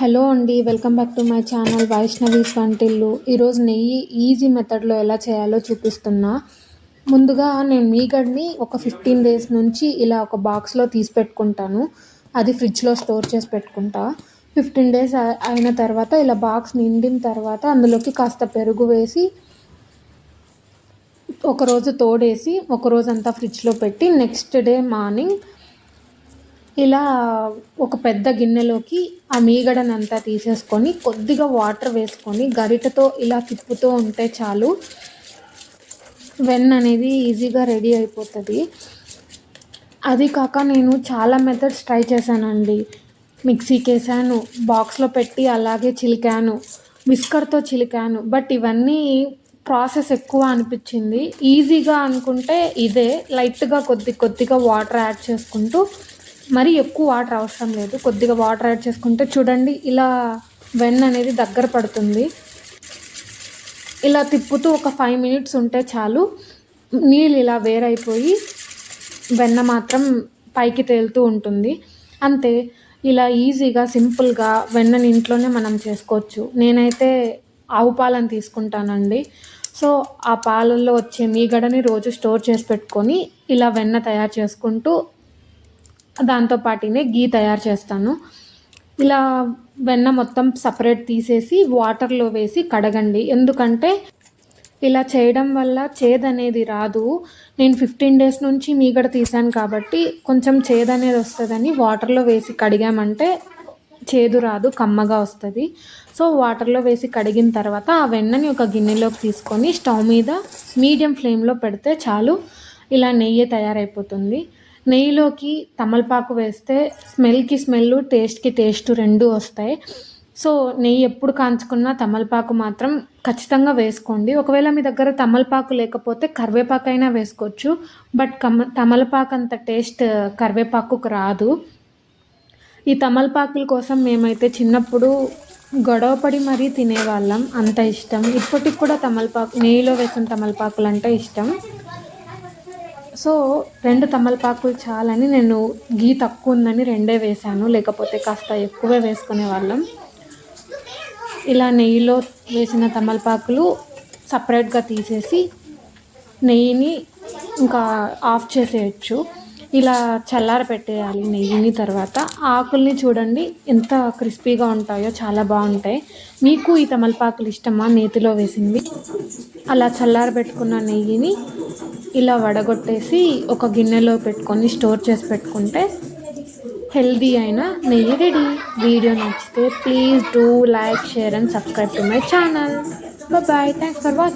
Hello అండి. Welcome back to my channel Vaishnavi's వంటిల్లు. ఈరోజు నెయ్యి ఈజీ మెథడ్లో ఎలా చేయాలో చూపిస్తున్నా. ముందుగా నేను మీగడని ఒక 15 డేస్ నుంచి ఇలా ఒక బాక్స్లో తీసి పెట్టుకుంటాను. అది ఫ్రిడ్జ్లో స్టోర్ చేసి పెట్టుకుంటా. 15 డేస్ అయిన తర్వాత ఇలా బాక్స్ నిండిన తర్వాత అందులోకి కాస్త పెరుగు వేసి ఒకరోజు తోడేసి ఒకరోజంతా ఫ్రిడ్జ్లో పెట్టి నెక్స్ట్ డే మార్నింగ్ ఇలా ఒక పెద్ద గిన్నెలోకి ఆ మీగడనంతా తీసేసుకొని కొద్దిగా వాటర్ వేసుకొని గరిటెతో ఇలా తిప్పుతూ ఉంటే చాలు, వెన్న అనేది ఈజీగా రెడీ అయిపోతుంది. అది కాక నేను చాలా మెథడ్స్ ట్రై చేశానండి. మిక్సీకి వేసాను, బాక్స్లో పెట్టి అలాగే చిలికాను, విస్కర్తో చిలికాను. బట్ ఇవన్నీ ప్రాసెస్ ఎక్కువ అనిపించింది. ఈజీగా అనుకుంటే ఇదే, లైట్గా కొద్దిగా వాటర్ యాడ్ చేసుకుంటూ, మరీ ఎక్కువ వాటర్ అవసరం లేదు, కొద్దిగా వాటర్ యాడ్ చేసుకుంటే చూడండి ఇలా వెన్న అనేది దగ్గర పడుతుంది. ఇలా తిప్పుతూ ఒక 5 మినిట్స్ ఉంటే చాలు, నీళ్ళు ఇలా వేరైపోయి వెన్న మాత్రం పైకి తేలుతూ ఉంటుంది. అంతే, ఇలా ఈజీగా సింపుల్గా వెన్నని ఇంట్లోనే మనం చేసుకోవచ్చు. నేనైతే ఆవు పాలను తీసుకుంటానండి. సో ఆ పాలల్లో వచ్చే మీగడని రోజు స్టోర్ చేసి పెట్టుకొని ఇలా వెన్న తయారు చేసుకుంటూ దాంతోపాటునే గీ తయారు చేస్తాను. ఇలా వెన్న మొత్తం సపరేట్ తీసేసి వాటర్లో వేసి కడగండి. ఎందుకంటే ఇలా చేయడం వల్ల చేదు అనేది రాదు. నేను 15 డేస్ నుంచి మీగడ తీసాను కాబట్టి కొంచెం చేదు అనేది వస్తుందని వాటర్లో వేసి కడిగామంటే చేదు రాదు, కమ్మగా వస్తుంది. సో వాటర్లో వేసి కడిగిన తర్వాత ఆ వెన్నని ఒక గిన్నెలోకి తీసుకొని స్టవ్ మీద మీడియం ఫ్లేమ్లో పెడితే చాలు, ఇలా నెయ్యి తయారైపోతుంది. నెయ్యిలోకి తమలపాకు వేస్తే స్మెల్కి స్మెల్, టేస్ట్కి టేస్ట్ రెండు వస్తాయి. సో నెయ్యి ఎప్పుడు కాంచుకున్నా తమలపాకు మాత్రం ఖచ్చితంగా వేసుకోండి. ఒకవేళ మీ దగ్గర తమలపాకు లేకపోతే కరివేపాకు అయినా వేసుకోవచ్చు. బట్ తమలపాకు అంత టేస్ట్ కరివేపాకుకు రాదు. ఈ తమలపాకుల కోసం మేమైతే చిన్నప్పుడు గొడవపడి మరీ తినేవాళ్ళం, అంత ఇష్టం. ఇప్పటికి కూడా నెయ్యిలో వేసిన తమలపాకులు అంటే ఇష్టం. సో 2 తమలపాకులు చాలని నేను గీ తక్కువ ఉందని 2 వేసాను, లేకపోతే కాస్త ఎక్కువే వేసుకునే వాళ్ళం. ఇలా నెయ్యిలో వేసిన తమలపాకులు సపరేట్గా తీసేసి నెయ్యిని ఇంకా ఆఫ్ చేసేయచ్చు. ఇలా చల్లార పెట్టేయాలి నెయ్యిని. తర్వాత ఆకుల్ని చూడండి ఎంత క్రిస్పీగా ఉంటాయో, చాలా బాగుంటాయి. మీకు ఈ తమలపాకులు ఇష్టమా నేతిలో వేసినవి? అలా చల్లార పెట్టుకున్న నెయ్యిని ఇలా వడగొట్టేసి ఒక గిన్నెలో పెట్టుకొని స్టోర్ చేసి పెట్టుకుంటే హెల్దీ అయిన నెయ్యి రెడీ. వీడియో నచ్చితే please do like, share and subscribe to my channel. Bye. Thanks for watching.